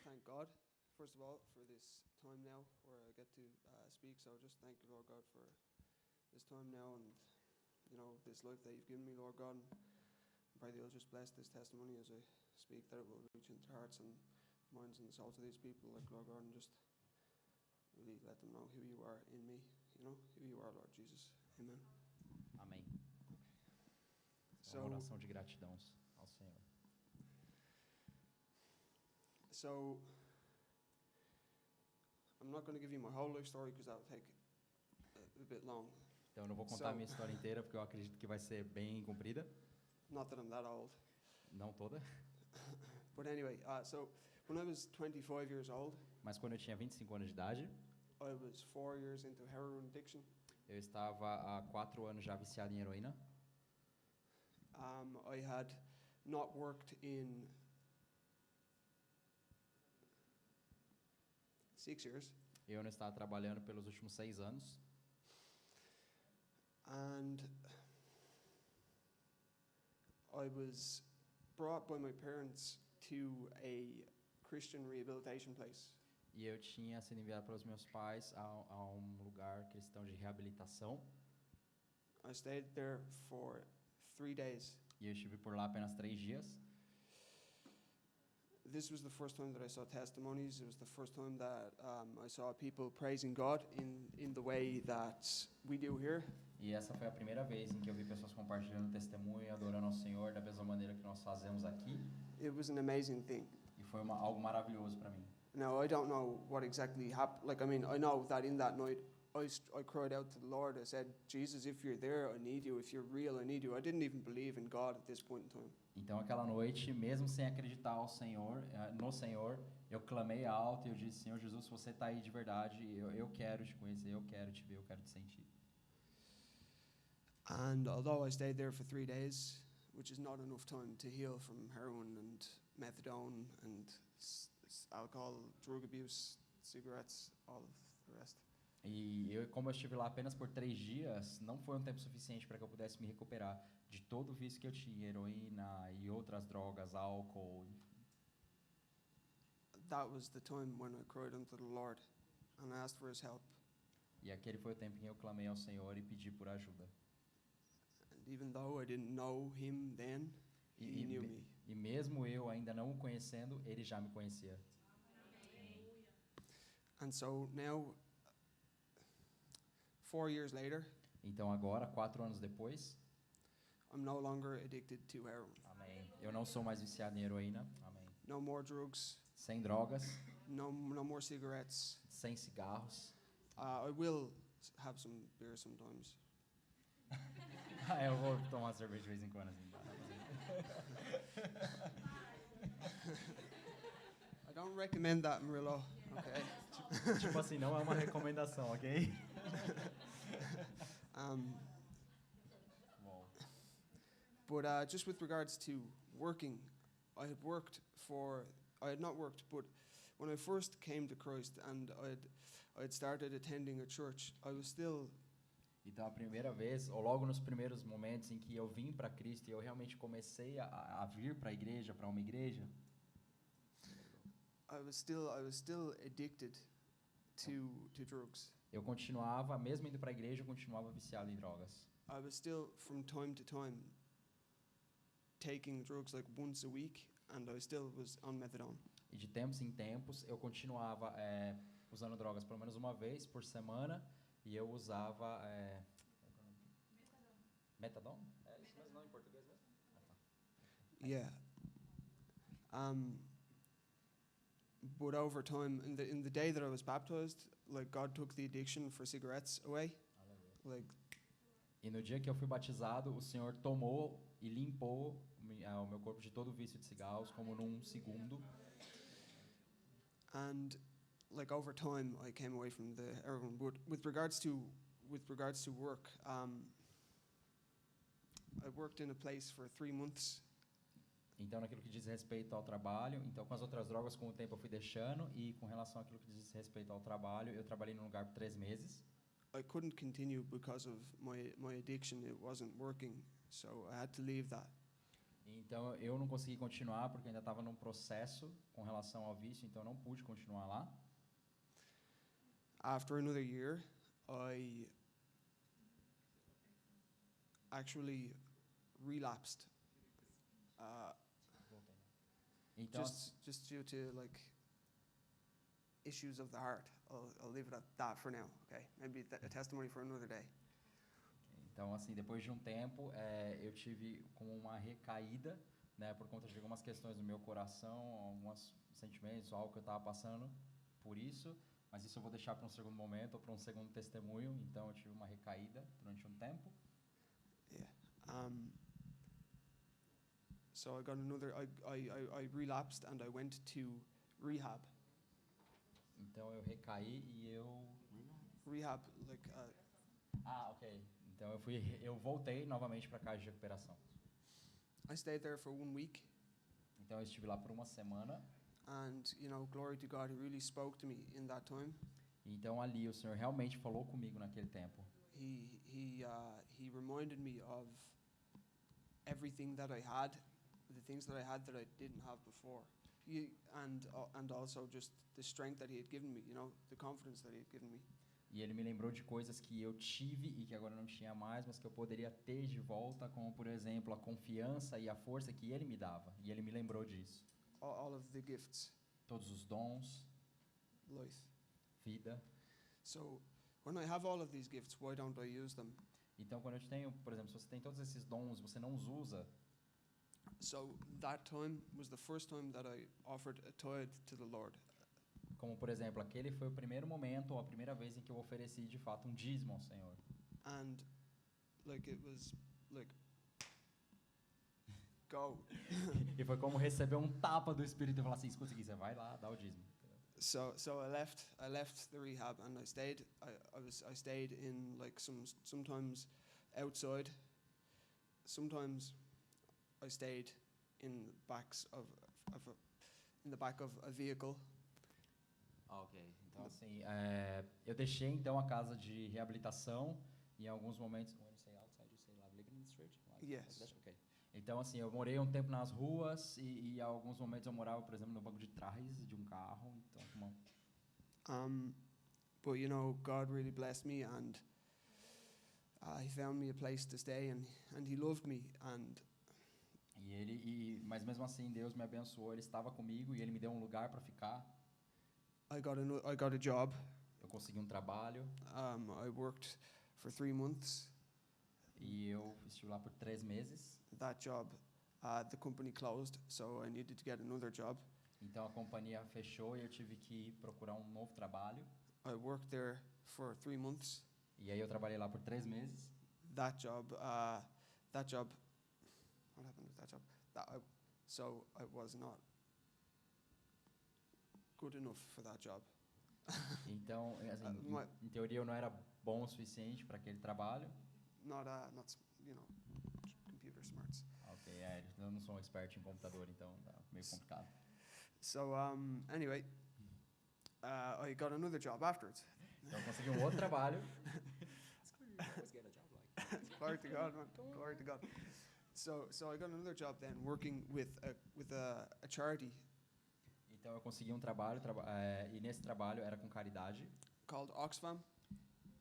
thank God, first of all, for this time now where I get to speak. So just thank you, Lord God, for this time now and, this life that you've given me, Lord God. And I pray that you'll just bless this testimony as I speak, that it will reach into the hearts and minds and the souls of these people, like, Lord God, and just really let them know who you are in me, who you are, Lord Jesus. Amen. Amém. So, Uma oração de gratidão ao Senhor. So, I'm not going to give you my whole life story because that will take a bit long. Então eu não vou contar a minha história inteira porque eu acredito que vai ser bem comprida. Not that I'm that old. Não toda. But anyway, so when I was 25 years old, Mas quando eu tinha 25 anos de idade, I was 4 years into heroin addiction. eu estava há 4 anos já viciado em heroína. I had not worked in 6 years. Eu não estava trabalhando pelos últimos 6 anos. And I was brought by my parents to a Christian rehabilitation place. E eu tinha sido enviado pelos meus pais a um lugar cristão de reabilitação. I stayed there for 3 days. E eu estive por lá apenas 3 dias. This was the first time that I saw testimonies. It was the first time that I saw people praising God in the way that we do here. E essa foi a primeira vez em que eu vi pessoas compartilhando testemunho e adorando ao Senhor da mesma maneira que nós fazemos aqui. It was an amazing thing. E foi algo maravilhoso para mim. Now, I don't know what exactly happened. I know that in that night, I cried out to the Lord. I said, Jesus, if you're there, I need you. If you're real, I need you. I didn't even believe in God at this point in time. Então, aquela noite, mesmo sem acreditar no Senhor, eu clamei alto e eu disse, Senhor Jesus, se você está aí de verdade, eu quero te conhecer, eu quero te ver, eu quero te sentir. And although I stayed there for 3 days, which is not enough time to heal from heroin and methadone and alcohol, drug abuse, cigarettes, all of the rest. Como eu estive lá apenas por 3 dias, não foi um tempo suficiente para que eu pudesse me recuperar de todo o vício que eu tinha, heroína e outras drogas, álcool. That was the time when I cried unto the Lord and I asked for His help. E aquele foi o tempo em que eu clamei ao Senhor e pedi por ajuda. And even though I didn't know Him then, He knew me. E mesmo eu ainda não o conhecendo, Ele já me conhecia. And so now, 4 years later, então agora, 4 anos depois, I'm no longer addicted to heroin. Amém. Eu não sou mais viciado em heroína. Amém. No more drugs. Sem drogas. No more cigarettes. Sem cigarros. I will have some beer sometimes. Eu vou tomar cerveja de vez em quando. Assim. I don't recommend that, Murillo. Okay. Tipo assim, não é uma recomendação, ok? But just with regards to working, I had not worked, but when I first came to Christ and I'd started attending a church, I was still. Então a primeira vez, ou logo nos primeiros momentos em que eu vim para Cristo e eu realmente comecei a vir para a igreja, para uma igreja, I was still addicted to drugs. Eu continuava, mesmo indo para a igreja, eu continuava viciado em drogas. I was still, from time to time, taking drugs like once a week, and I still was on methadone. E de tempos em tempos, eu continuava usando drogas pelo menos uma vez por semana, e eu usava... Metadone? É isso mesmo, não em português mesmo? Yeah. But over time, in the day that I was baptized, like God took the addiction for cigarettes away. Like. E no dia que eu fui batizado, o Senhor tomou e limpou o meu corpo de todo o vício de cigarros, como num segundo. And like over time, I came away from the heroin. But with regards to work, I worked in a place for 3 months. Então, naquilo que diz respeito ao trabalho, então com as outras drogas, com o tempo eu fui deixando, e com relação àquilo que diz respeito ao trabalho, eu trabalhei num lugar por 3 meses. I couldn't continue because of my addiction. It wasn't working, so I had to leave that. Então eu não consegui continuar porque ainda estava num processo com relação ao vício, então eu não pude continuar lá. After another year, I actually relapsed. Então, Just due to like issues of the heart. I'll leave it at that for now. Okay, maybe a testimony for another day. Então, assim, depois de um tempo, eu tive como uma recaída, né, por conta de algumas questões do meu coração, alguns sentimentos, algo que eu estava passando por isso, mas isso eu vou deixar para um segundo momento ou para um segundo testemunho. Então, eu tive uma recaída durante um tempo. Yeah. So I got another. I relapsed and I went to rehab. Então, eu recaí e eu... Rehab, like. Ok. Então, eu voltei novamente para a casa de recuperação. I stayed there for 1 week. Então, eu estive lá por uma semana. And, you know, glory to God, He really spoke to me in that time. Então, ali, o Senhor realmente falou comigo naquele tempo. He reminded me of everything that I had, the things that I didn't have before. And also just the strength that He had given me, you know, the confidence that He had given me. E ele me lembrou de coisas que eu tive e que agora não tinha mais, mas que eu poderia ter de volta, como, por exemplo, a confiança e a força que ele me dava. E ele me lembrou disso. All of the gifts. Todos os dons. Life. Vida. So, when I have all of these gifts, why don't I use them? Então, quando eu tenho, por exemplo, se você tem todos esses dons, você não os usa. So, that time was the first time that I offered a tithe to the Lord. Como, por exemplo, aquele foi o primeiro momento ou a primeira vez em que eu ofereci, de fato, um dízimo ao Senhor. And, like, it was, like, go. E foi como receber um tapa do Espírito e falar assim, escuta aqui, você vai lá, dá o dízimo. So I left the rehab and I stayed in like sometimes outside, sometimes I stayed in the back of a vehicle. Ok, então assim, eu deixei então a casa de reabilitação e em alguns momentos... When you say outside, you say like living in the street? Yes. Okay. Então assim, eu morei um tempo nas ruas e em alguns momentos eu morava, por exemplo, no banco de trás de um carro. Então, but you know, God really blessed me and He found me a place to stay and He loved me and. Mas mesmo assim Deus me abençoou, Ele estava comigo e Ele me deu um lugar para ficar. I got a job. Eu consegui um trabalho. I worked for 3 months. E eu estive lá por 3 meses. That job, the company closed, so I needed to get another job. Então a companhia fechou e eu tive que procurar um novo trabalho. I worked there for 3 months. E aí eu trabalhei lá por 3 meses. That job. What happened with that job? So I was not good enough for that job. Então, assim, em teoria eu não era bom o suficiente para aquele trabalho. Not you know, computer smarts. Ok, eu não sou um expert em computador, então tá meio complicado. So anyway, I got another job afterwards. Então eu consegui um outro trabalho. Glory to God, man. Glory to God. So I got another job then, working with a charity. Então eu consegui um trabalho e nesse trabalho era com caridade. Called Oxfam.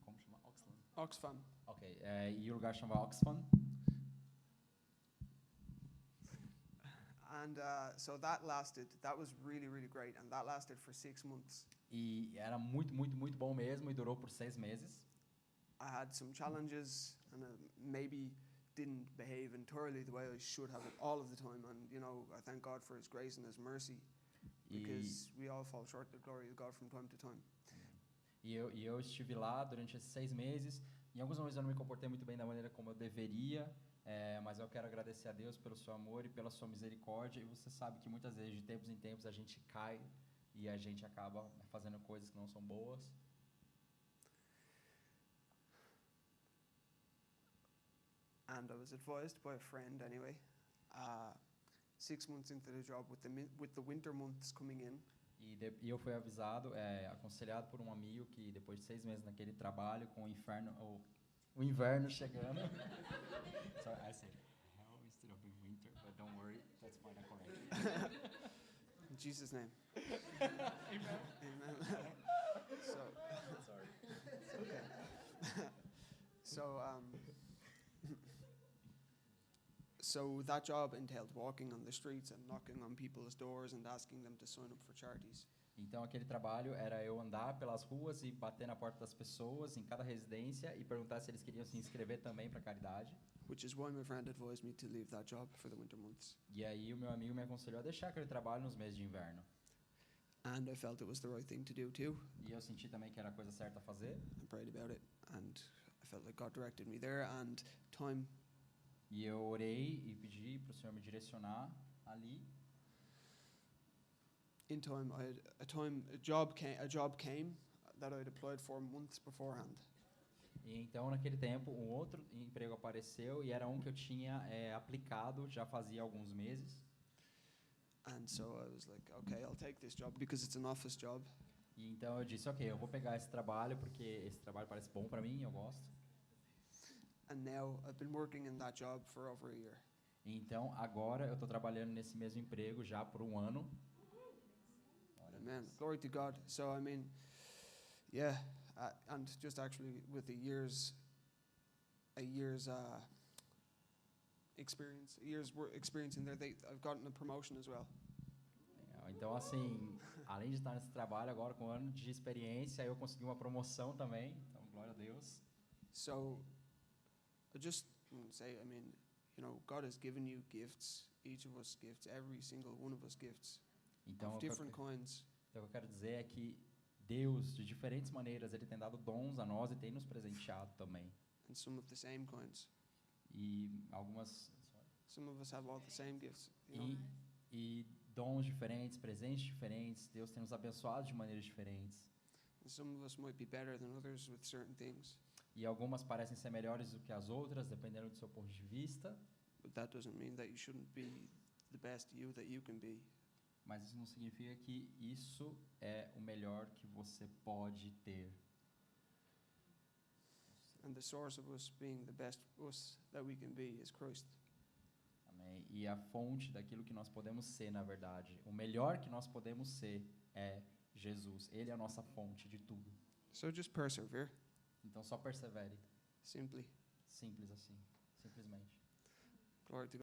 Como chama? Oxfam. Ok, e o lugar chama Oxfam. And so that was really, really great, and that lasted for 6 months. E era muito, muito, muito bom mesmo e durou por 6 meses. I had some challenges and maybe didn't behave entirely the way I should have it all of the time, and you know, I thank God for His grace and His mercy, because we all fall short of the glory of God from time to time. E eu estive lá durante esses 6 meses. Em alguns momentos eu não me comportei muito bem da maneira como eu deveria, mas eu quero agradecer a Deus pelo seu amor e pela sua misericórdia. E você sabe que muitas vezes, de tempos em tempos, a gente cai e a gente acaba fazendo coisas que não são boas. And I was advised by a friend anyway, 6 months into the job, with the winter months coming in. E eu fui avisado, aconselhado por um amigo que depois de 6 meses naquele trabalho, com o inverno chegando. So I said, hell instead of winter, but don't worry. That's fine, I correct. In Jesus' name. Amen. Amen. So, Sorry. okay. So, so that job entailed walking on the streets and knocking on people's doors and asking them to sign up for charities. Então aquele trabalho era eu andar pelas ruas e bater na porta das pessoas em cada residência e perguntar se eles queriam se inscrever também para caridade. Which is why my friend advised me to leave that job for the winter months. E aí o meu amigo me aconselhou a deixar aquele trabalho nos meses de inverno. And I felt it was the right thing to do too. E eu senti também que era a coisa certa a fazer. I prayed about it and I felt like God directed me there, and time E eu orei e pedi para o Senhor me direcionar ali. in time I had a job came that I'd applied for months beforehand. E então naquele tempo um outro emprego apareceu e era um que eu tinha aplicado já fazia alguns meses. And so I was like, okay, I'll take this job because it's an office job. E então eu disse, ok, eu vou pegar esse trabalho porque esse trabalho parece bom para mim, eu gosto. And now I've been working in that job for over a year. E então agora eu estou trabalhando nesse mesmo emprego já por um ano. Amen. Glory to God. So I mean, yeah, and just actually with a year's experience in there, I've gotten a promotion as well. Legal. Então assim, além de estar nesse trabalho agora com um ano de experiência, eu consegui uma promoção também. Então glória a Deus. So I just want to say, I mean, you know, God has given you gifts, each of us gifts, every single one of us gifts, Então of different kinds. Então, o que eu quero dizer é que Deus, de diferentes maneiras, Ele tem dado dons a nós e tem nos presenteado também. And some of the same kinds. E algumas... Some of us have all the same gifts, you know. E dons diferentes, presentes diferentes, Deus tem nos abençoado de maneiras diferentes. And some of us might be better than others with certain things. E algumas parecem ser melhores do que as outras, dependendo do seu ponto de vista. But that doesn't mean that you shouldn't be the best you that you can be. Mas isso não significa que isso é o melhor que você pode ter. And the source of us being the best us that we can be is Christ. Amém. E a fonte daquilo que nós podemos ser, na verdade, o melhor que nós podemos ser é Jesus. Ele é a nossa fonte de tudo. So just persevere. Então só persevere. Simply. Simples assim. Simplesmente. Glory to God.